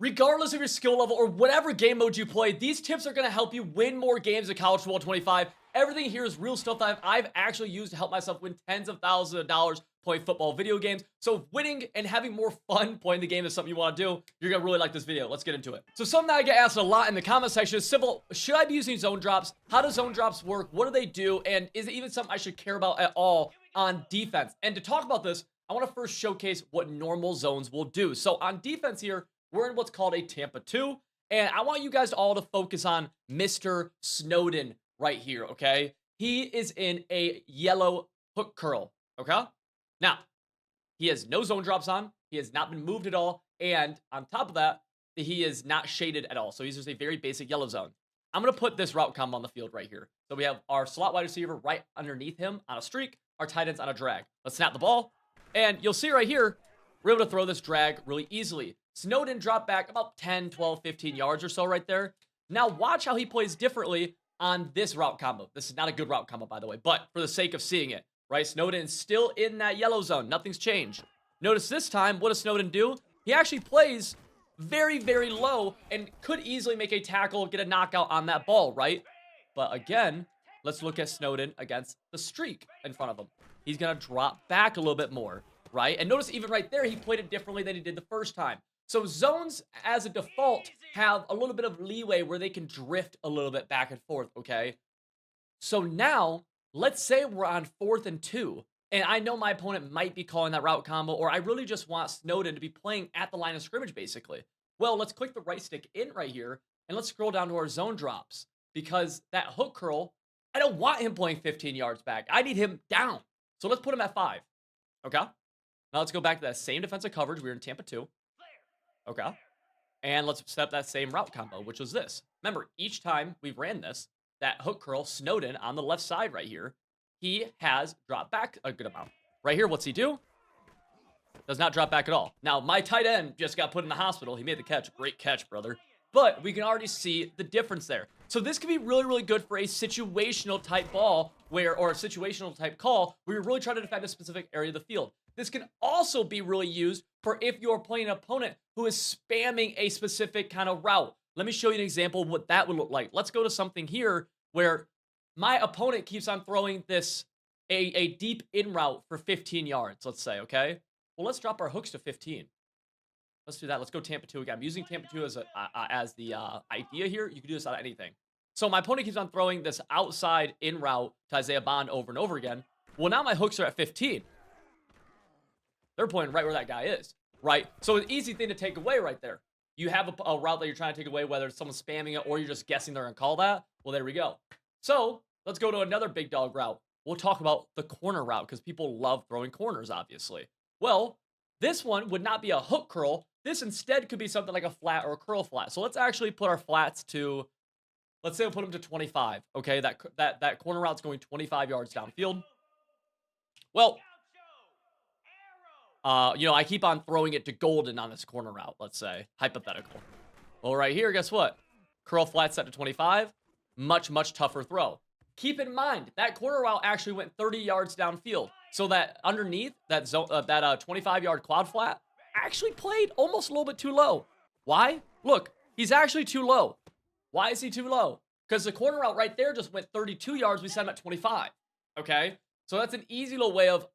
Regardless of your skill level or whatever game mode you play, these tips are going to help you win more games in College Football 25. Everything here is real stuff that I've actually used to help myself win tens of thousands of dollars playing football video games. So if winning and having more fun playing the game is something you want to do, you're going to really like this video. Let's get into it. So something that I get asked a lot in the comment section is simple. Should I be using zone drops? How do zone drops work? What do they do? And is it even something I should care about at all on defense? And to talk about this, I want to first showcase what normal zones will do. So on defense here, we're in what's called a Tampa 2. And I want you guys all to focus on Mr. Snowden right here, okay? He is in a yellow hook curl, okay? Now, he has no zone drops on. He has not been moved at all. And on top of that, he is not shaded at all. So he's just a very basic yellow zone. I'm going to put this route combo on the field right here. So we have our slot wide receiver right underneath him on a streak, our tight ends on a drag. Let's snap the ball. And you'll see right here, we're able to throw this drag really easily. Snowden dropped back about 10, 12, 15 yards or so right there. Now watch how he plays differently on this route combo. This is not a good route combo, by the way, but for the sake of seeing it, right? Snowden's still in that yellow zone. Nothing's changed. Notice this time, what does Snowden do? He actually plays very, very low and could easily make a tackle, get a knockout on that ball, right? But again, let's look at Snowden against the streak in front of him. He's going to drop back a little bit more, right? And notice even right there, he played it differently than he did the first time. So zones, as a default, have a little bit of leeway where they can drift a little bit back and forth, okay? So now, let's say we're on 4th and 2, and I know my opponent might be calling that route combo, or I really just want Snowden to be playing at the line of scrimmage, basically. Well, let's click the right stick in right here, and let's scroll down to our zone drops, because that hook curl, I don't want him playing 15 yards back. I need him down. So let's put him at 5, okay? Now let's go back to that same defensive coverage. We were in Tampa 2. Okay. And let's set up that same route combo, which was this. Remember, each time we ran this, that hook curl, Snowden on the left side right here, he has dropped back a good amount. Right here, what's he do? Does not drop back at all. Now, my tight end just got put in the hospital. He made the catch. Great catch, brother. But we can already see the difference there. So this could be really, really good for a situational type ball or a situational type call where you're really trying to defend a specific area of the field. This can also be really used for if you're playing an opponent who is spamming a specific kind of route. Let me show you an example of what that would look like. Let's go to something here where my opponent keeps on throwing this, a deep in route for 15 yards, let's say, okay? Well, let's drop our hooks to 15. Let's do that. Let's go Tampa 2 again. I'm using Tampa 2 as the idea here. You can do this out of anything. So my opponent keeps on throwing this outside in route to Isaiah Bond over and over again. Well, now my hooks are at 15. They're pointing right where that guy is, right? So an easy thing to take away right there. You have a route that you're trying to take away, whether it's someone spamming it or you're just guessing they're going to call that. Well, there we go. So let's go to another big dog route. We'll talk about the corner route because people love throwing corners, obviously. Well, this one would not be a hook curl. This instead could be something like a flat or a curl flat. So let's actually put our flats to, let's say we'll put them to 25. Okay, that corner route's going 25 yards downfield. Well, I keep on throwing it to Golden on this corner route, let's say. Hypothetical. Well, right here, guess what? Curl flat set to 25. Much, much tougher throw. Keep in mind, that corner route actually went 30 yards downfield. So that underneath, that 25-yard quad flat actually played almost a little bit too low. Why? Look, he's actually too low. Why is he too low? Because the corner route right there just went 32 yards. We set him at 25. Okay? So that's an easy little way of,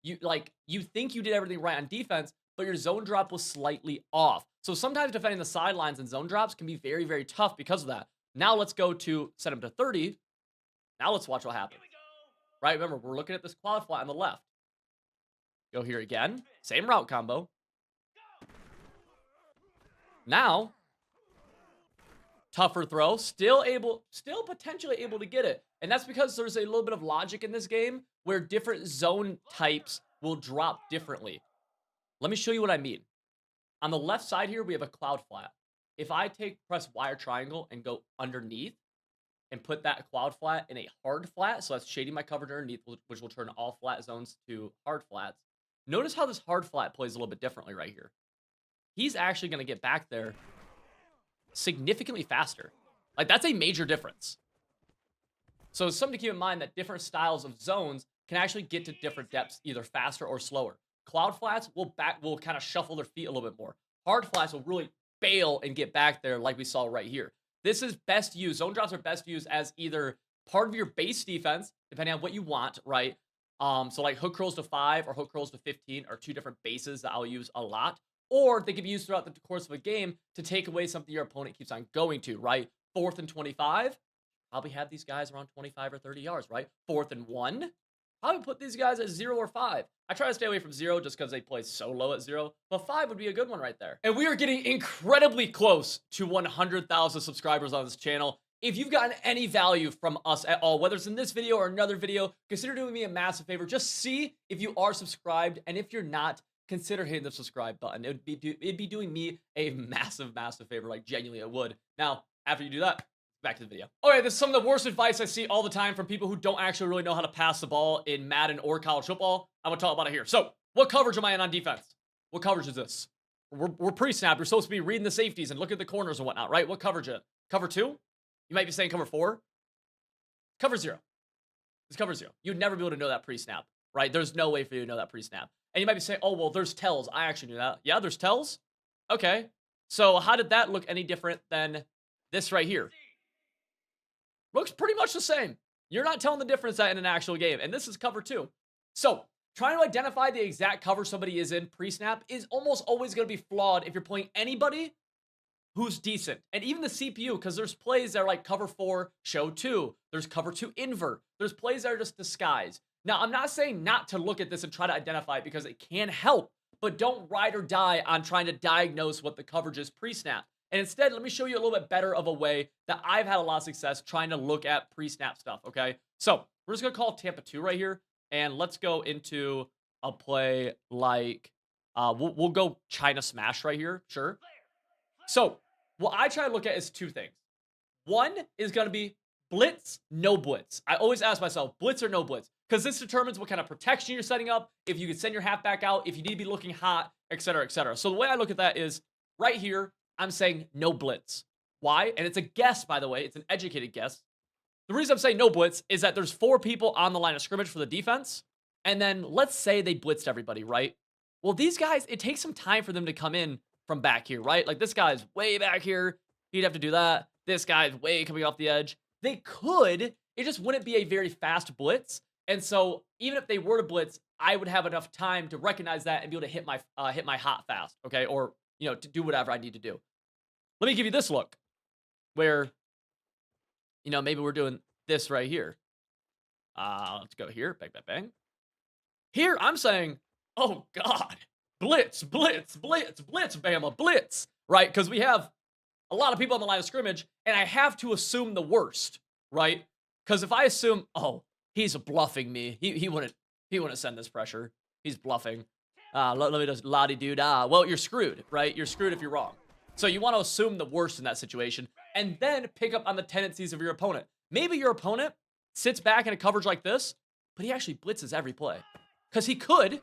you think you did everything right on defense, but your zone drop was slightly off. So sometimes defending the sidelines and zone drops can be very, very tough because of that. Now let's go to set him to 30. Now let's watch what happens. Right, remember, we're looking at this quad flat on the left. Go here again. Same route combo. Now, tougher throw. Still potentially able to get it. And that's because there's a little bit of logic in this game where different zone types will drop differently. Let me show you what I mean. On the left side here, we have a cloud flat. If I press Y or triangle and go underneath and put that cloud flat in a hard flat, so that's shading my coverage underneath, which will turn all flat zones to hard flats. Notice how this hard flat plays a little bit differently right here. He's actually going to get back there significantly faster. Like, that's a major difference. So it's something to keep in mind that different styles of zones can actually get to different depths, either faster or slower. Cloud flats will kind of shuffle their feet a little bit more. Hard flats will really bail and get back there like we saw right here. This is best used. Zone drops are best used as either part of your base defense, depending on what you want, right? So like hook curls to 5 or hook curls to 15 are two different bases that I'll use a lot. Or they can be used throughout the course of a game to take away something your opponent keeps on going to, right? 4th and 25, probably have these guys around 25 or 30 yards, right? 4th and 1, probably put these guys at 0 or 5. I try to stay away from 0 just because they play so low at 0, but 5 would be a good one right there. And we are getting incredibly close to 100,000 subscribers on this channel. If you've gotten any value from us at all, whether it's in this video or another video, consider doing me a massive favor. Just see if you are subscribed, and if you're not, consider hitting the subscribe button. It'd be doing me a massive, massive favor, like genuinely it would. Now, after you do that, back to the video. Okay, this is some of the worst advice I see all the time from people who don't actually really know how to pass the ball in Madden or college football. I'm gonna talk about it here. So, what coverage am I in on defense? What coverage is this? We're pre-snap. You're supposed to be reading the safeties and look at the corners and whatnot, right? What coverage is it? Cover 2? You might be saying cover 4. Cover 0. It's cover 0. You'd never be able to know that pre-snap, right? There's no way for you to know that pre-snap. And you might be saying, oh, well, there's tells. I actually knew that. Yeah, there's tells? Okay. So how did that look any different than this right here? Looks pretty much the same. You're not telling the difference in an actual game. And this is cover 2. So trying to identify the exact cover somebody is in pre-snap is almost always going to be flawed if you're playing anybody who's decent. And even the CPU, because there's plays that are like cover 4, show 2. There's cover 2 invert. There's plays that are just disguise. Now, I'm not saying not to look at this and try to identify it because it can help, but don't ride or die on trying to diagnose what the coverage is pre-snap. And instead, let me show you a little bit better of a way that I've had a lot of success trying to look at pre-snap stuff, okay? So, we're just going to call Tampa 2 right here, and let's go into a play like, we'll go China Smash right here, sure. So, what I try to look at is 2 things. One is going to be blitz, no blitz. I always ask myself, blitz or no blitz? Because this determines what kind of protection you're setting up, if you can send your halfback out, if you need to be looking hot, etc., etc. So the way I look at that is, right here, I'm saying no blitz. Why? And it's a guess, by the way. It's an educated guess. The reason I'm saying no blitz is that there's 4 people on the line of scrimmage for the defense, and then let's say they blitzed everybody, right? Well, these guys, it takes some time for them to come in from back here, right? Like this guy's way back here. He'd have to do that. This guy's way coming off the edge. They could. It just wouldn't be a very fast blitz. And so even if they were to blitz, I would have enough time to recognize that and be able to hit my hot fast, okay? Or, you know, to do whatever I need to do. Let me give you this look where, you know, maybe we're doing this right here. Let's go here. Bang, bang, bang. Here, I'm saying, oh, God. Blitz, blitz, blitz, blitz, Bama, blitz. Right? Because we have a lot of people on the line of scrimmage, and I have to assume the worst, right? Because if I assume, oh, he's bluffing me. He wouldn't send this pressure. He's bluffing. Let me just la-di-do-da. Well, you're screwed, right? You're screwed if you're wrong. So you want to assume the worst in that situation and then pick up on the tendencies of your opponent. Maybe your opponent sits back in a coverage like this, but he actually blitzes every play. Because he could.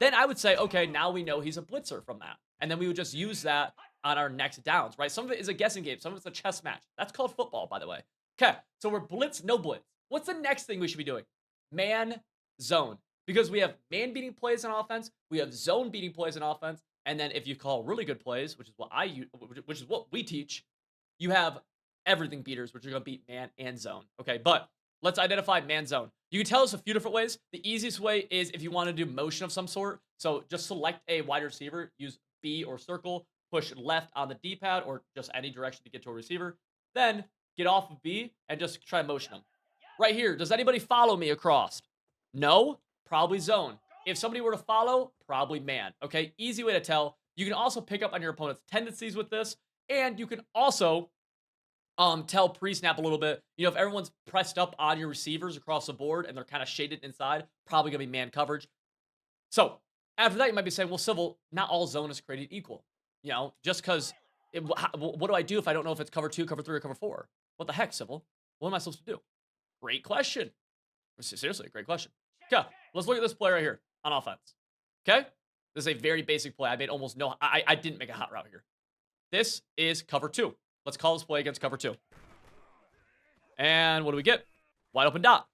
Then I would say, okay, now we know he's a blitzer from that. And then we would just use that on our next downs, right? Some of it is a guessing game. Some of it's a chess match. That's called football, by the way. Okay, so we're blitz, no blitz. What's the next thing we should be doing? Man, zone. Because we have man-beating plays on offense. We have zone-beating plays on offense. And then if you call really good plays, which is what which is what we teach, you have everything beaters, which are going to beat man and zone. Okay, but let's identify man zone. You can tell us a few different ways. The easiest way is if you want to do motion of some sort. So just select a wide receiver, use B or circle, push left on the D-pad or just any direction to get to a receiver. Then get off of B and just try to motion them. Right here, does anybody follow me across? No? Probably zone. If somebody were to follow, probably man. Okay, easy way to tell. You can also pick up on your opponent's tendencies with this, and you can also tell pre-snap a little bit. You know, if everyone's pressed up on your receivers across the board and they're kind of shaded inside, probably gonna be man coverage. So after that, you might be saying, well, Civil, not all zone is created equal. You know, just because, what do I do if I don't know if it's cover 2, cover 3, or cover 4? What the heck, Civil? What am I supposed to do? Great question. Seriously, great question. Okay, let's look at this play right here on offense. Okay? This is a very basic play. I made almost no, I didn't make a hot route here. This is cover 2. Let's call this play against cover 2. And what do we get? Wide open dot.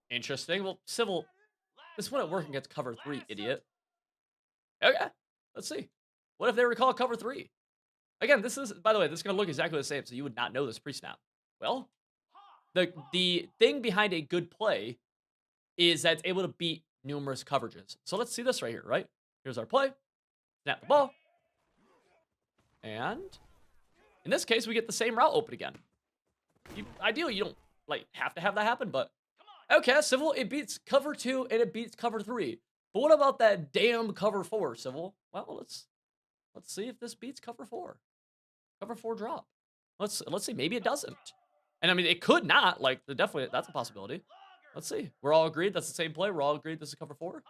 Interesting. Well, Civil, this wouldn't work against cover 3, idiot. Okay, let's see. What if they recall cover 3? Again, this is, by the way, this is going to look exactly the same, so you would not know this pre-snap. Well, the thing behind a good play is that it's able to beat numerous coverages. So let's see this right here, right? Here's our play. Snap the ball. And in this case, we get the same route open again. Ideally, you don't like have to have that happen, but okay, Civil, it beats cover 2 and it beats cover 3. But what about that damn cover 4, Civil? Well, let's see if this beats cover 4. Cover 4 drop. Let's see. Maybe it doesn't. And I mean, it could not. Like, definitely, that's a possibility. Let's see. We're all agreed that's the same play. We're all agreed this is cover 4.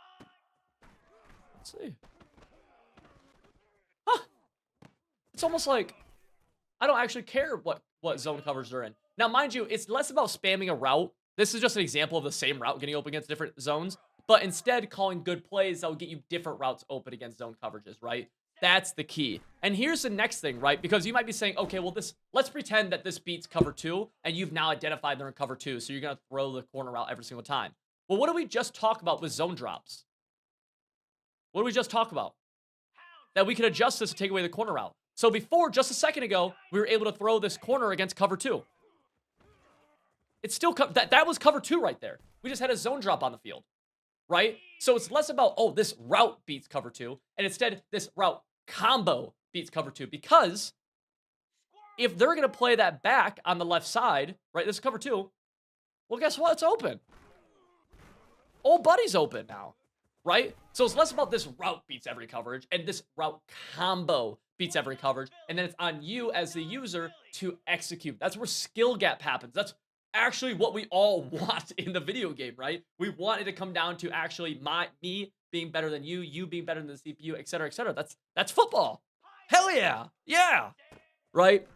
Let's see. Huh. It's almost like I don't actually care what zone covers they're in. Now, mind you, it's less about spamming a route. This is just an example of the same route getting open against different zones. But instead, calling good plays that will get you different routes open against zone coverages, right? That's the key. And here's the next thing, right? Because you might be saying, okay, well, let's pretend that this beats cover 2, and you've now identified they're in cover 2, so you're going to throw the corner route every single time. Well, what did we just talk about with zone drops? What did we just talk about? That we could adjust this to take away the corner route. So before, just a second ago, we were able to throw this corner against cover 2. It's still, that was cover 2 right there. We just had a zone drop on the field, right? So it's less about, oh, this route beats cover 2, and instead, this route combo beats cover 2, because if they're going to play that back on the left side, right, this is cover 2, well, guess what? It's open. Old buddy's open now, right? So it's less about this route beats every coverage, and this route combo beats every coverage, and then it's on you as the user to execute. That's where skill gap happens. That's actually what we all want in the video game, right? We want it to come down to actually me being better than you being better than the CPU, et cetera, et cetera. That's football. Hell yeah. Yeah. Right?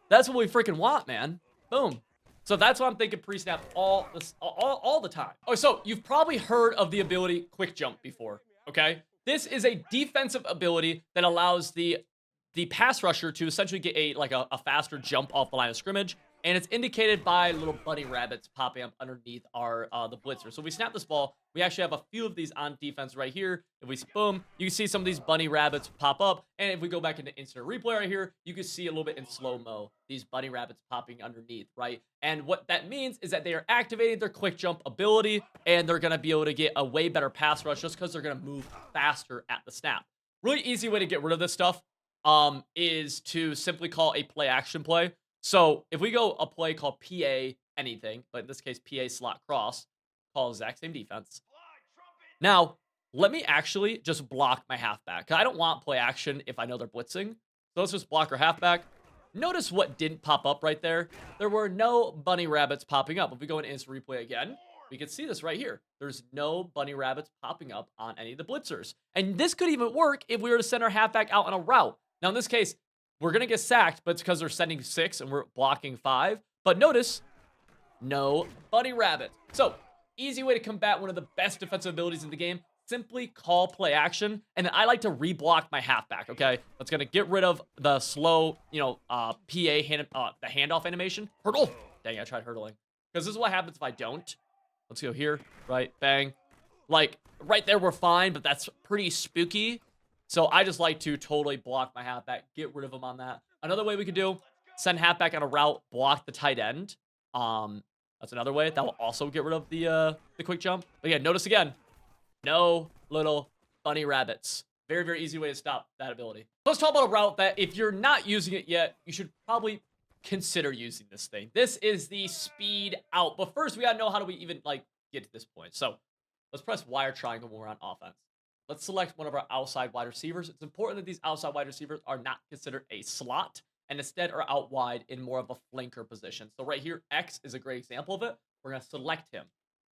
That's what we freaking want, man. Boom. So that's what I'm thinking pre-snap all the time. Oh, so you've probably heard of the ability quick jump before, okay? This is a defensive ability that allows the pass rusher to essentially get a faster jump off the line of scrimmage. And it's indicated by little bunny rabbits popping up underneath our the blitzer. So if we snap this ball, we actually have a few of these on defense right here. If we boom, you can see some of these bunny rabbits pop up. And if we go back into instant replay right here, you can see a little bit in slow-mo, these bunny rabbits popping underneath, right? And what that means is that they are activating their quick jump ability, and they're going to be able to get a way better pass rush just because they're going to move faster at the snap. Really easy way to get rid of this stuff is to simply call a play action play. So if we go a play called PA anything, but in this case, PA slot cross, call the exact same defense. Now, let me actually just block my halfback. I don't want play action if I know they're blitzing. So let's just block our halfback. Notice what didn't pop up right there. There were no bunny rabbits popping up. If we go in instant replay again, we can see this right here. There's no bunny rabbits popping up on any of the blitzers. And this could even work if we were to send our halfback out on a route. Now, in this case, we're going to get sacked, but it's because they're sending 6 and we're blocking 5. But notice, no bunny rabbit. So, easy way to combat one of the best defensive abilities in the game. Simply call play action. And then I like to reblock my halfback, okay? That's going to get rid of the slow, PA, the handoff animation. Hurdle. Dang, I tried hurdling. Because this is what happens if I don't. Let's go here, right? Bang. Like, right there, we're fine, but that's pretty spooky. So I just like to totally block my halfback, get rid of him on that. Another way we could do, send halfback on a route, block the tight end. That's another way. That will also get rid of the quick jump. But yeah, notice again, no little bunny rabbits. Very, very easy way to stop that ability. Let's talk about a route that if you're not using it yet, you should probably consider using this thing. This is the speed out. But first, we gotta know how do we even get to this point. So let's press Y or triangle when we're on offense. Let's select one of our outside wide receivers. It's important that these outside wide receivers are not considered a slot and instead are out wide in more of a flanker position. So right here, X is a great example of it. We're going to select him.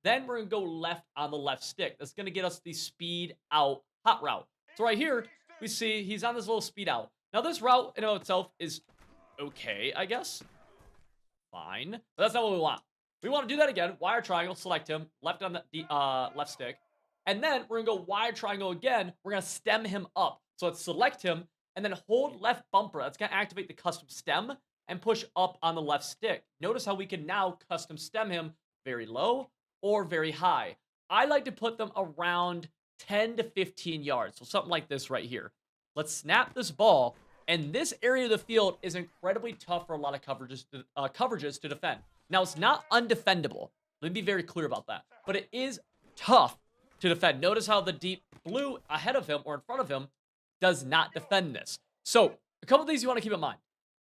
Then we're going to go left on the left stick. That's going to get us the speed out hot route. So right here, we see he's on this little speed out. Now this route in and of itself is okay, I guess. Fine. But that's not what we want. We want to do that again. Y or triangle, select him, left on the left stick. And then we're going to go Y triangle again. We're going to stem him up. So let's select him and then hold left bumper. That's going to activate the custom stem and push up on the left stick. Notice how we can now custom stem him very low or very high. I like to put them around 10 to 15 yards. So something like this right here. Let's snap this ball. And this area of the field is incredibly tough for a lot of coverages to defend. Now, it's not undefendable. Let me be very clear about that. But it is tough to defend. Notice how the deep blue ahead of him or in front of him does not defend this. So, a couple things you want to keep in mind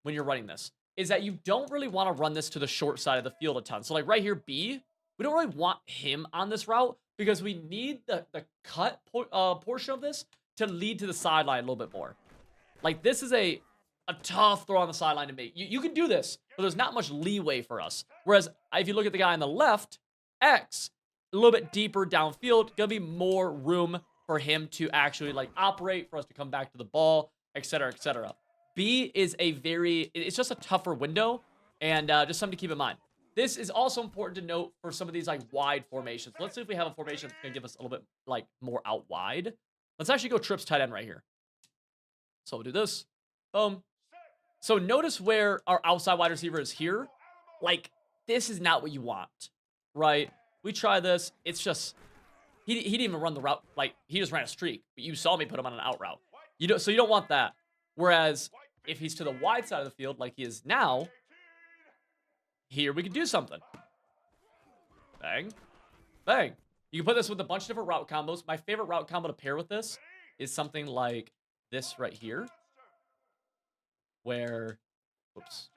when you're running this is that you don't really want to run this to the short side of the field a ton. So, like right here, B, we don't really want him on this route because we need the cut portion of this to lead to the sideline a little bit more. Like, this is a tough throw on the sideline to make. You can do this, but there's not much leeway for us. Whereas, if you look at the guy on the left, X, a little bit deeper downfield, gonna be more room for him to actually, like, operate, for us to come back to the ball, etc., etc. B is it's just a tougher window, and just something to keep in mind. This is also important to note for some of these, like, wide formations. Let's see if we have a formation that's gonna give us a little bit, like, more out wide. Let's actually go trips tight end right here. So we'll do this. Boom. So notice where our outside wide receiver is here. Like, this is not what you want, right? We try this. It's just, he didn't even run the route. Like, he just ran a streak. But you saw me put him on an out route. So you don't want that. Whereas, if he's to the wide side of the field like he is now, here we can do something. Bang. Bang. You can put this with a bunch of different route combos. My favorite route combo to pair with this is something like this right here. Where, whoops.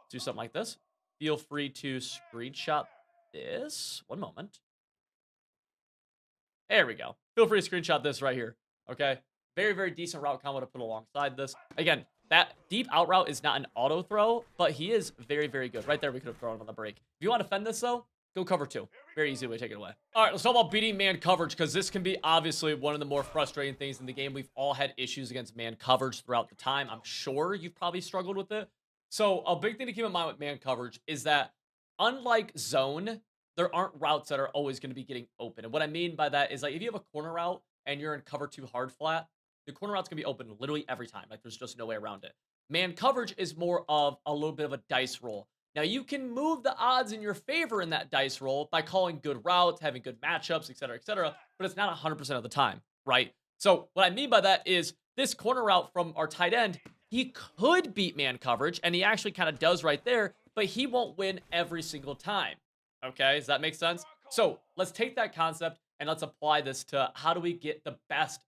Do something like this. Feel free to screenshot this. One moment. There we go. Feel free to screenshot this right here. Okay. Very, very decent route combo to put alongside this. Again, that deep out route is not an auto throw, but he is very, very good. Right there, we could have thrown him on the break. If you want to defend this, though, go cover 2. Very easy way to take it away. All right, let's talk about beating man coverage, because this can be obviously one of the more frustrating things in the game. We've all had issues against man coverage throughout the time. I'm sure you've probably struggled with it. So a big thing to keep in mind with man coverage is that unlike zone, there aren't routes that are always going to be getting open. And what I mean by that is, like, if you have a corner route and you're in cover 2 hard flat, the corner route's going to be open literally every time. Like, there's just no way around it. Man coverage is more of a little bit of a dice roll. Now, you can move the odds in your favor in that dice roll by calling good routes, having good matchups, etc., but it's not 100% of the time, right? So what I mean by that is this corner route from our tight end, he could beat man coverage, and he actually kind of does right there, but he won't win every single time, okay? Does that make sense? So let's take that concept and let's apply this to how do we get the best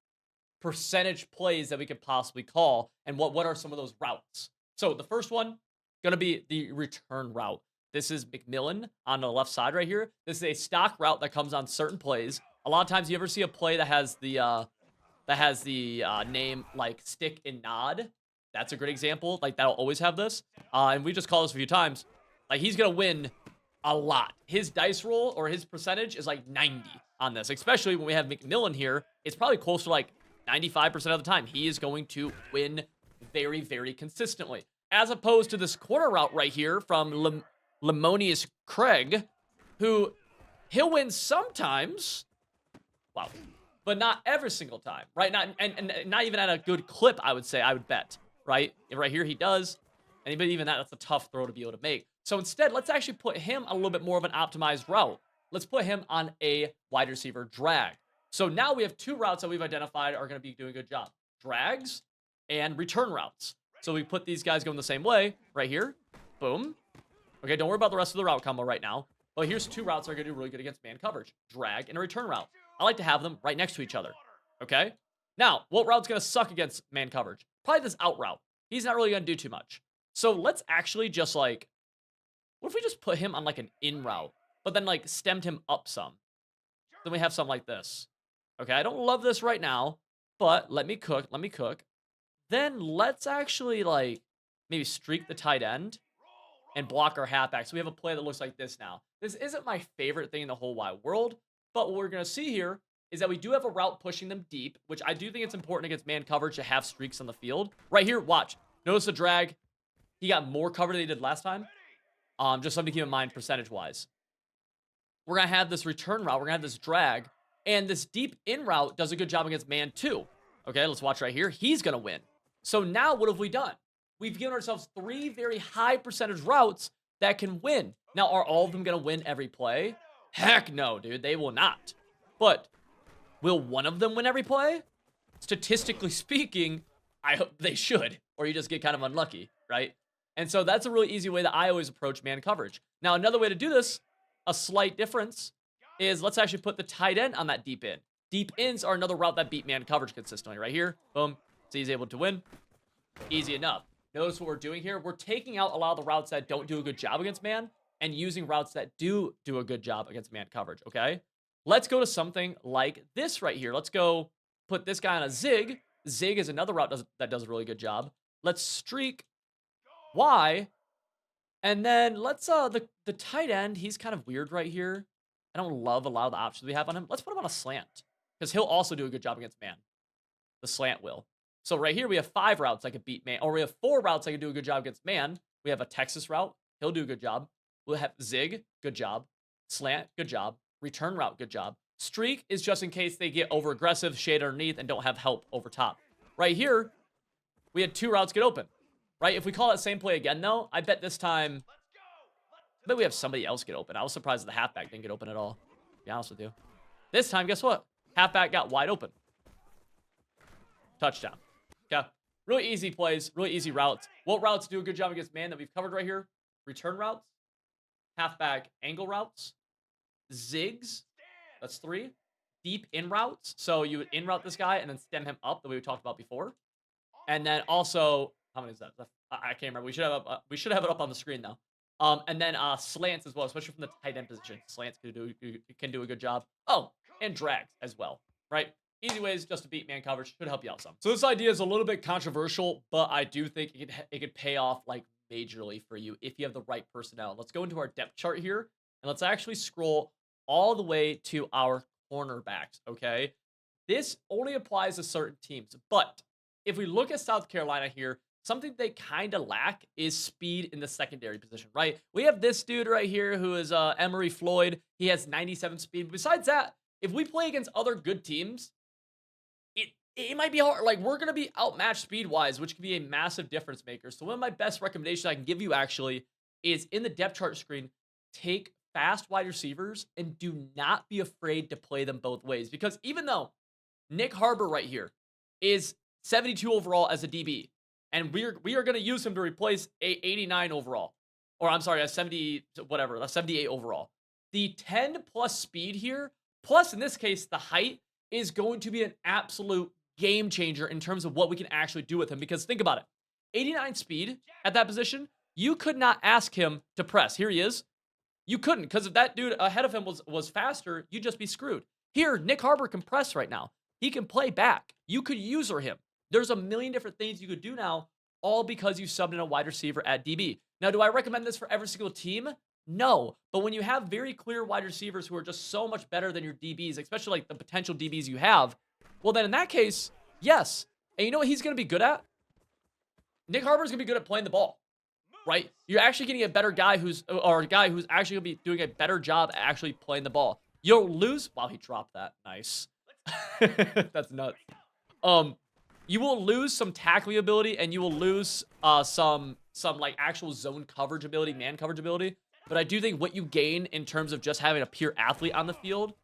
percentage plays that we could possibly call, and what are some of those routes? So the first one, going to be the return route. This is McMillan on the left side right here. This is a stock route that comes on certain plays. A lot of times you ever see a play that has the name like stick and nod. That's a great example. Like, that'll always have this. And we just call this a few times. Like, he's going to win a lot. His dice roll or his percentage is like 90 on this, especially when we have McMillan here. It's probably close to like 95% of the time. He is going to win very, very consistently. As opposed to this corner route right here from Lemonius Craig, who he'll win sometimes, wow, but not every single time, right? And not even at a good clip, I would say, I would bet, right? And right here he does, and even that's a tough throw to be able to make. So instead, let's actually put him a little bit more of an optimized route. Let's put him on a wide receiver drag. So now we have 2 routes that we've identified are going to be doing a good job. Drags and return routes. So we put these guys going the same way right here. Boom. Okay, don't worry about the rest of the route combo right now. But here's 2 routes that are going to do really good against man coverage. Drag and a return route. I like to have them right next to each other. Okay? Now, what route's going to suck against man coverage? Probably this out route. He's not really going to do too much. So let's actually just, like, what if we just put him on, like, an in route, but then, like, stemmed him up some? Then we have something like this. Okay, I don't love this right now, but let me cook. Then let's actually, like, maybe streak the tight end and block our halfback. So we have a play that looks like this now. This isn't my favorite thing in the whole wide world, but what we're going to see here is that we do have a route pushing them deep, which I do think it's important against man coverage to have streaks on the field. Right here, watch. Notice the drag. He got more cover than he did last time. Just something to keep in mind percentage-wise. We're going to have this return route. We're going to have this drag. And this deep in route does a good job against man too. Okay, let's watch right here. He's going to win. So now what have we done? We've given ourselves 3 very high percentage routes that can win. Now, are all of them going to win every play? Heck no, dude. They will not. But will one of them win every play? Statistically speaking, I hope they should, or you just get kind of unlucky, right? And so that's a really easy way that I always approach man coverage. Now, another way to do this, a slight difference, is let's actually put the tight end on that deep end. Deep ends are another route that beat man coverage consistently. Right here, boom, so he's able to win. Easy enough. Notice what we're doing here. We're taking out a lot of the routes that don't do a good job against man and using routes that do a good job against man coverage, okay? Let's go to something like this right here. Let's go put this guy on a zig. Zig is another route that does a really good job. Let's streak Y. And then let's, the tight end, he's kind of weird right here. I don't love a lot of the options we have on him. Let's put him on a slant because he'll also do a good job against man. The slant will. So right here, we have 5 routes I could beat man, or we have 4 routes I could do a good job against man. We have a Texas route. He'll do a good job. We'll have zig, good job. Slant, good job. Return route, good job. Streak is just in case they get over aggressive, shade underneath, and don't have help over top. Right here, we had 2 routes get open. Right? If we call that same play again, though, I bet this time, I bet we have somebody else get open. I was surprised the halfback didn't get open at all. To be honest with you. This time, guess what? Halfback got wide open. Touchdown. Okay. Really easy plays, really easy routes. What routes do a good job against man that we've covered right here? Return routes, halfback angle routes, zigs. That's 3. Deep in routes. So you would in route this guy and then stem him up the way we talked about before. And then also, how many is that? I can't remember. We should have it up on the screen though. And then slants as well, especially from the tight end position. Slants can do a good job. Oh, and drags as well, right? Easy ways just to beat man coverage. Should help you out some. So this idea is a little bit controversial, but I do think it could pay off like majorly for you if you have the right personnel. Let's go into our depth chart here, and let's actually scroll all the way to our cornerbacks, okay? This only applies to certain teams, but if we look at South Carolina here, something they kind of lack is speed in the secondary position, right? We have this dude right here who is Emery Floyd. He has 97 speed. Besides that, if we play against other good teams, it might be hard. Like, we're going to be outmatched speed-wise, which can be a massive difference maker. So one of my best recommendations I can give you, actually, is in the depth chart screen, take fast wide receivers and do not be afraid to play them both ways. Because even though Nick Harbor right here is 72 overall as a DB, and we are going to use him to replace a 89 overall, or I'm sorry, a 70, whatever, a 78 overall. The 10-plus speed here, plus in this case, the height, is going to be an absolute game changer in terms of what we can actually do with him. Because think about it. 89 speed at that position, you could not ask him to press. Here he is. You couldn't, because if that dude ahead of him was faster, you'd just be screwed. Here, Nick Harbor can press right now. He can play back. You could user him. There's a million different things you could do now, all because you subbed in a wide receiver at DB. Now, do I recommend this for every single team? No. But when you have very clear wide receivers who are just so much better than your DBs, especially like the potential DBs you have, well, then in that case, yes. And you know what he's going to be good at? Nick Harbor's going to be good at playing the ball, right? You're actually getting a better guy or a guy who's actually going to be doing a better job at actually playing the ball. You'll lose. Wow, he dropped that. Nice. That's nuts. You will lose some tackling ability, and you will lose some like actual zone coverage ability, man coverage ability. But I do think what you gain in terms of just having a pure athlete on the field,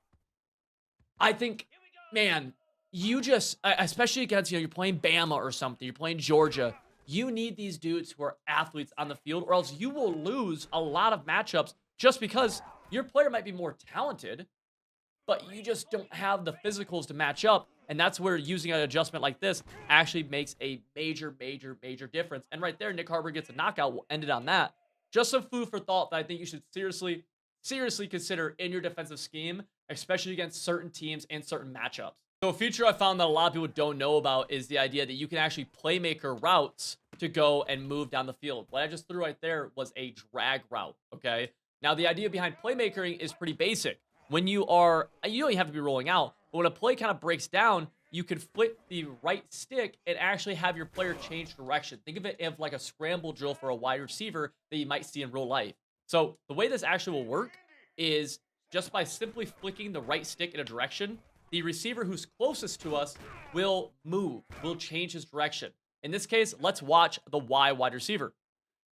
I think, man, you just, especially against, you're playing Bama or something, you're playing Georgia, you need these dudes who are athletes on the field, or else you will lose a lot of matchups just because your player might be more talented, but you just don't have the physicals to match up. And that's where using an adjustment like this actually makes a major, major, major difference. And right there, Nick Harbor gets a knockout. We'll end it on that. Just some food for thought that I think you should seriously consider in your defensive scheme, especially against certain teams and certain matchups. So a feature I found that a lot of people don't know about is the idea that you can actually playmaker routes to go and move down the field. What I just threw right there was a drag route, okay? Now, the idea behind playmakering is pretty basic. When you don't even have to be rolling out, but when a play kind of breaks down, you can flip the right stick and actually have your player change direction. Think of it as like a scramble drill for a wide receiver that you might see in real life. So the way this actually will work is just by simply flicking the right stick in a direction, the receiver who's closest to us will move, will change his direction. In this case, let's watch the Y wide receiver.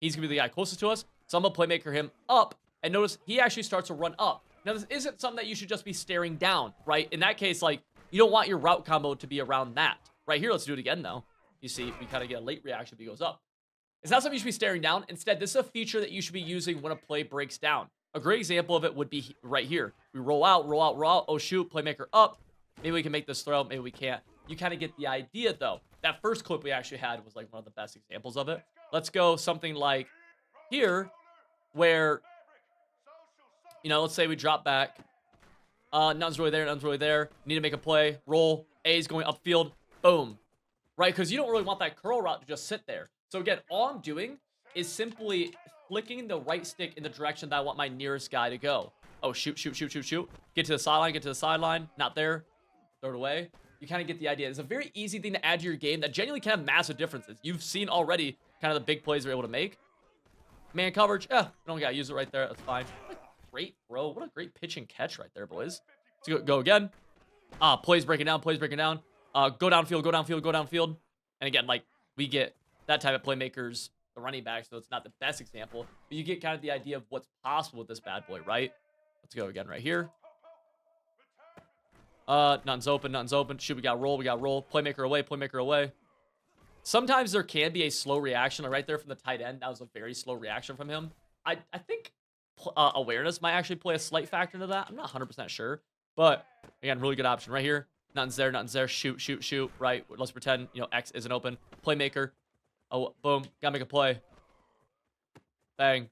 He's going to be the guy closest to us, so I'm going to playmaker him up, and notice he actually starts to run up. Now, this isn't something that you should just be staring down, right? In that case, like, you don't want your route combo to be around that. Right here, let's do it again, though. you see, we kind of get a late reaction if he goes up. It's not something you should be staring down. Instead, this is a feature that you should be using when a play breaks down. A great example of it would be right here. We roll out, roll out, roll out. Oh, shoot, playmaker up. Maybe we can make this throw. Maybe we can't. You kind of get the idea, though. That first clip we actually had was like one of the best examples of it. Let's go something like here where, you know, let's say we drop back. None's really there. None's really there. Need to make a play. Roll. A's going upfield. Boom. Right? Because you don't really want that curl route to just sit there. So again, all I'm doing is simply flicking the right stick in the direction that I want my nearest guy to go. Oh, shoot, shoot, shoot, shoot, shoot. Get to the sideline, get to the sideline. Not there. Throw it away. You kind of get the idea. It's a very easy thing to add to your game that genuinely can have massive differences. You've seen already kind of the big plays they're able to make. Man coverage. We don't got to use it right there. That's fine. What a great throw. What a great pitch and catch right there, boys. Let's go again. Plays breaking down, plays breaking down. Go downfield, go downfield, go downfield. And again, like, we get that type of playmakers, the running back, so it's not the best example, but you get kind of the idea of what's possible with this bad boy, right? Let's go again right here. Nothing's open, nothing's open. Shoot, we got roll, we got roll. Playmaker away, playmaker away. Sometimes there can be a slow reaction right there from the tight end. That was a very slow reaction from him. I think awareness might actually play a slight factor into that. I'm not 100% sure, but again, really good option right here. Nothing's there, nothing's there. Shoot, shoot, shoot. Right, let's pretend, you know, X isn't open. Playmaker. Oh, boom. Gotta make a play. Bang.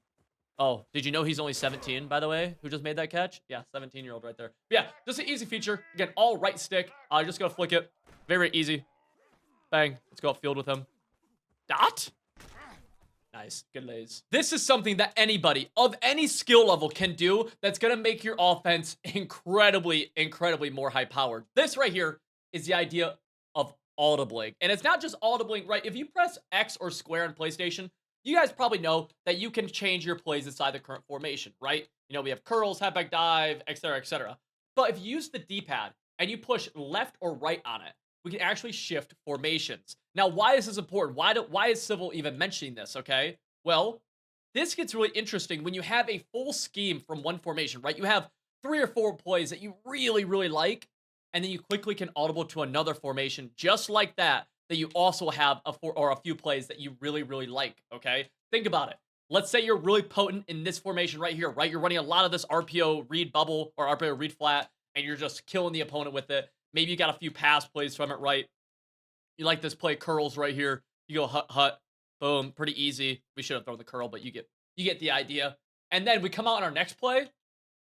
Oh, did you know he's only 17, by the way, who just made that catch? Yeah, 17-year-old right there. But yeah, just an easy feature. Again, all right stick. Just gotta flick it. Very easy. Bang. Let's go upfield with him. Dot? Nice. Good lays. This is something that anybody of any skill level can do that's going to make your offense incredibly, incredibly more high-powered. This right here is the idea of Audibling. And it's not just Audibling, right? If you press X or square on PlayStation, you guys probably know that you can change your plays inside the current formation, right? You know, we have curls, halfback dive, etc., etc. But if you use the D-pad and you push left or right on it, we can actually shift formations. Now, why is this important? Why is Civil even mentioning this, okay? Well, this gets really interesting when you have a full scheme from one formation, right? You have 3 or 4 plays that you really, really like, and then you quickly can audible to another formation just like that you also have a few plays that you really, really like, okay? Think about it. Let's say you're really potent in this formation right here, right? You're running a lot of this RPO read bubble or RPO read flat, and you're just killing the opponent with it. Maybe you got a few pass plays from it, right? You like this play curls right here. You go hut, boom, pretty easy. We should have thrown the curl, but you get the idea. And then we come out on our next play,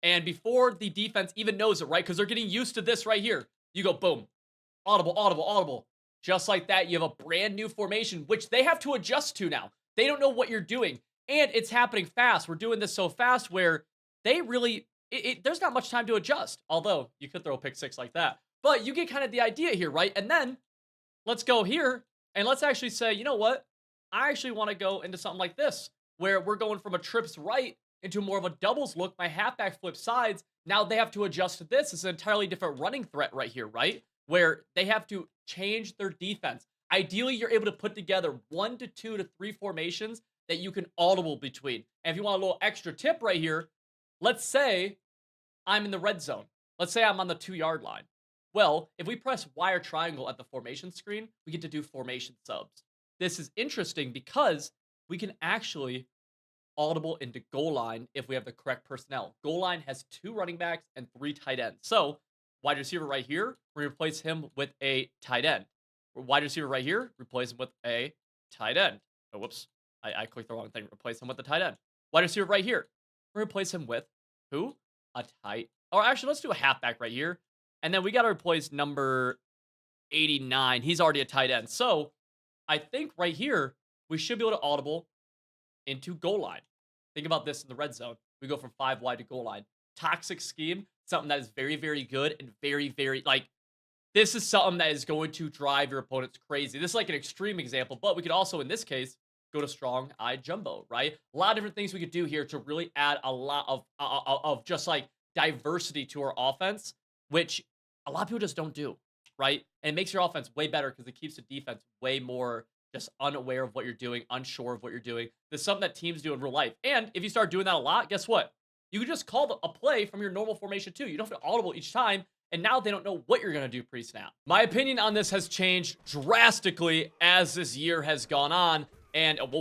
and before the defense even knows it, right? Because they're getting used to this right here. You go boom, audible, audible, audible. Just like that, you have a brand new formation, which they have to adjust to now. They don't know what you're doing, and it's happening fast. We're doing this so fast where they really, there's not much time to adjust. Although you could throw a pick six like that. But you get kind of the idea here, right? And then let's go here and let's actually say, you know what? I actually want to go into something like this, where we're going from a trips right into more of a doubles look. My halfback flip sides. Now they have to adjust to this. It's an entirely different running threat right here, right? Where they have to change their defense. Ideally, you're able to put together 1 to 2 to 3 formations that you can audible between. And if you want a little extra tip right here, let's say I'm in the red zone. Let's say I'm on the 2-yard line. Well, if we press Y or triangle at the formation screen, we get to do formation subs. This is interesting because we can actually audible into goal line if we have the correct personnel. Goal line has 2 running backs and 3 tight ends. So, wide receiver right here, we replace him with a tight end. Wide receiver right here, replace him with a tight end. Oh, whoops. I clicked the wrong thing. Replace him with a tight end. Wide receiver right here, replace him with who? A tight. Or actually, let's do a halfback right here. And then we got to replace number 89. He's already a tight end. So I think right here, we should be able to audible into goal line. Think about this in the red zone. We go from 5 wide to goal line. Toxic scheme, something that is very, very good and very, very, like, this is something that is going to drive your opponents crazy. This is like an extreme example, but we could also, in this case, go to strong eye jumbo, right? A lot of different things we could do here to really add a lot of just like diversity to our offense, which a lot of people just don't do, right? And it makes your offense way better because it keeps the defense way more just unaware of what you're doing, unsure of what you're doing. This is something that teams do in real life. And if you start doing that a lot, guess what? You can just call a play from your normal formation too. You don't have to audible each time, and now they don't know what you're going to do pre-snap. My opinion on this has changed drastically as this year has gone on, and okay,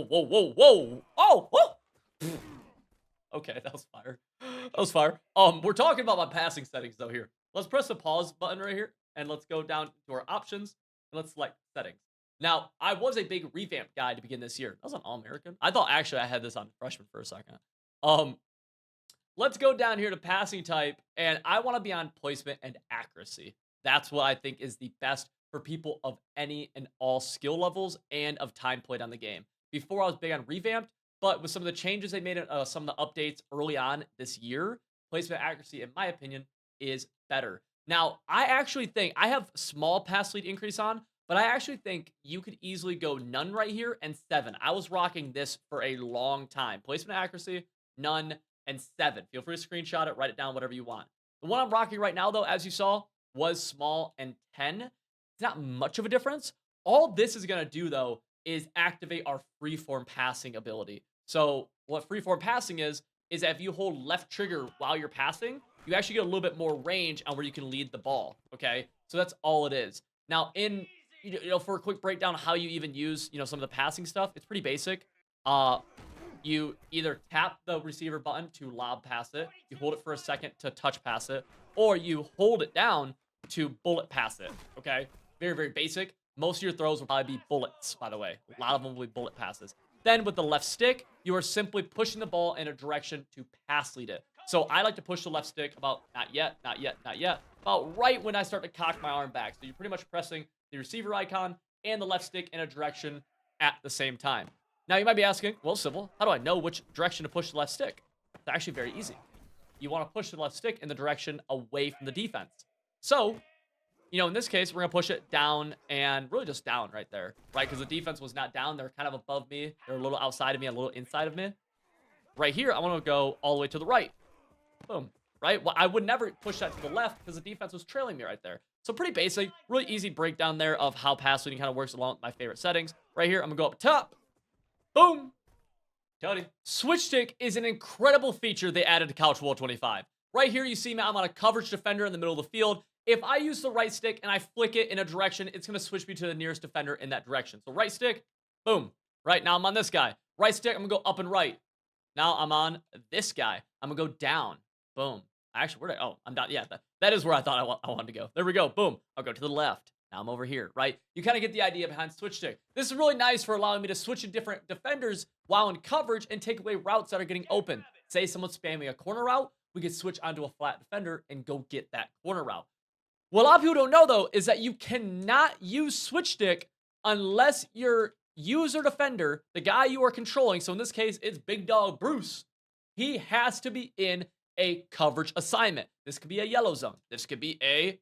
that was fire. That was fire. We're talking about my passing settings though here. Let's press the pause button right here, and let's go down to our options, and let's select settings. Now, I was a big revamp guy to begin this year. That was on All-American. I thought actually I had this on freshman for a second. Let's go down here to passing type, and I want to be on placement and accuracy. That's what I think is the best for people of any and all skill levels and of time played on the game. Before, I was big on revamped, but with some of the changes they made, some of the updates early on this year, placement accuracy, in my opinion, is better. Now, I actually think I have small pass lead increase on, but I actually think you could easily go none right here and 7. I was rocking this for a long time. Placement accuracy, none, and 7. Feel free to screenshot it, write it down, whatever you want. The one I'm rocking right now, though, as you saw, was small and 10. It's not much of a difference. All this is going to do, though, is activate our freeform passing ability. So what freeform passing is that if you hold left trigger while you're passing, you actually get a little bit more range on where you can lead the ball, okay? So that's all it is. Now, for a quick breakdown of how you even use, some of the passing stuff, it's pretty basic. You either tap the receiver button to lob pass it, you hold it for a second to touch pass it, or you hold it down to bullet pass it, okay? Very, very basic. Most of your throws will probably be bullets, by the way. A lot of them will be bullet passes. Then with the left stick, you are simply pushing the ball in a direction to pass lead it. So I like to push the left stick about not yet, about right when I start to cock my arm back. So you're pretty much pressing the receiver icon and the left stick in a direction at the same time. Now you might be asking, well, Civil, how do I know which direction to push the left stick? It's actually very easy. You want to push the left stick in the direction away from the defense. So, in this case, we're going to push it down and really just down right there, right? Because the defense was not down. They're kind of above me. They're a little outside of me, a little inside of me. Right here, I want to go all the way to the right. Boom, right? Well, I would never push that to the left because the defense was trailing me right there. So pretty basic, really easy breakdown there of how pass leading kind of works along with my favorite settings. Right here, I'm going to go up top. Boom. Tell you. Switch stick is an incredible feature they added to Couch World 25. Right here, you see me, I'm on a coverage defender in the middle of the field. If I use the right stick and I flick it in a direction, it's going to switch me to the nearest defender in that direction. So right stick, boom. Right now I'm on this guy. Right stick, I'm going to go up and right. Now I'm on this guy. I'm going to go down. Boom. Actually, I'm down. Yeah, that is where I thought I wanted to go. There we go. Boom. I'll go to the left. Now I'm over here, right? You kind of get the idea behind switch stick. This is really nice for allowing me to switch to different defenders while in coverage and take away routes that are getting open. Say someone's spamming a corner route, we could switch onto a flat defender and go get that corner route. What a lot of people don't know, though, is that you cannot use switch stick unless your user defender, the guy you are controlling, so in this case, it's Big Dog Bruce, he has to be in a coverage assignment. This could be a yellow zone. This could be a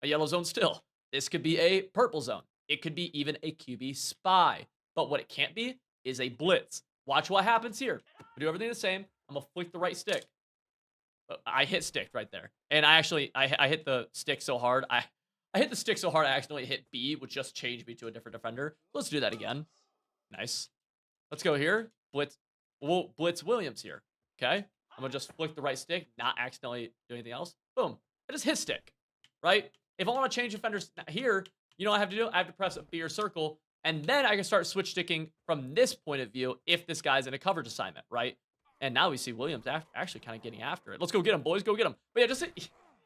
yellow zone still. This could be a purple zone. It could be even a QB spy. But what it can't be is a blitz. Watch what happens here. We do everything the same. I'm going to flick the right stick. I hit stick right there. And I hit the stick so hard. I hit the stick so hard I accidentally hit B, which just changed me to a different defender. Let's do that again. Nice. Let's go here. Blitz Williams here. Okay. I'm going to just flick the right stick, not accidentally do anything else. Boom. I just hit stick. Right? If I want to change defenders here, you know what I have to do? I have to press B or circle, and then I can start switch sticking from this point of view if this guy's in a coverage assignment, right? And now we see Williams actually kind of getting after it. Let's go get him, boys. Go get him. But yeah, just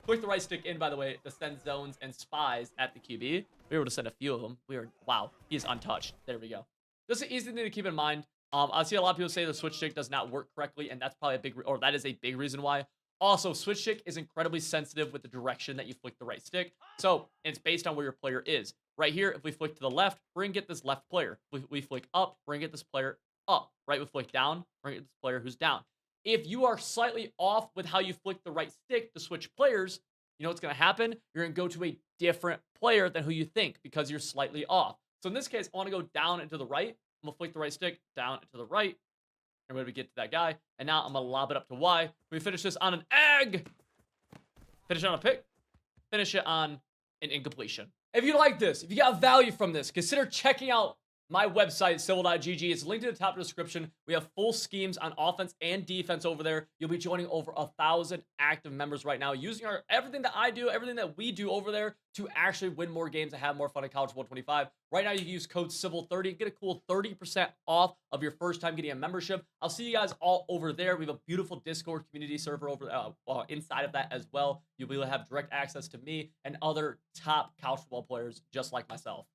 click the right stick in, by the way, to send zones and spies at the QB. We were able to send a few of them. Wow, he's untouched. There we go. This is an easy thing to keep in mind. I see a lot of people say the switch stick does not work correctly, and that's probably that is a big reason why. Also, switch stick is incredibly sensitive with the direction that you flick the right stick. So it's based on where your player is. Right here, if we flick to the left, we're going to get this left player. If we flick up, we're going to get this player up. Right? We flick down, we're going to get this player who's down. If you are slightly off with how you flick the right stick to switch players, you know what's going to happen? You're going to go to a different player than who you think because you're slightly off. So in this case, I want to go down and to the right. I'm going to flick the right stick down and to the right. And when we get to that guy, and now I'm going to lob it up to Y. We finish this on an egg. Finish it on a pick. Finish it on an incompletion. If you like this, if you got value from this, consider checking out My website, civil.gg, is linked in the top description. We have full schemes on offense and defense over there. You'll be joining over 1,000 active members right now, using everything that I do, everything that we do over there to actually win more games and have more fun at College Football 25. Right now, you can use code CIVIL30, get a cool 30% off of your first time getting a membership. I'll see you guys all over there. We have a beautiful Discord community server over inside of that as well. You'll be able to have direct access to me and other top college football players just like myself.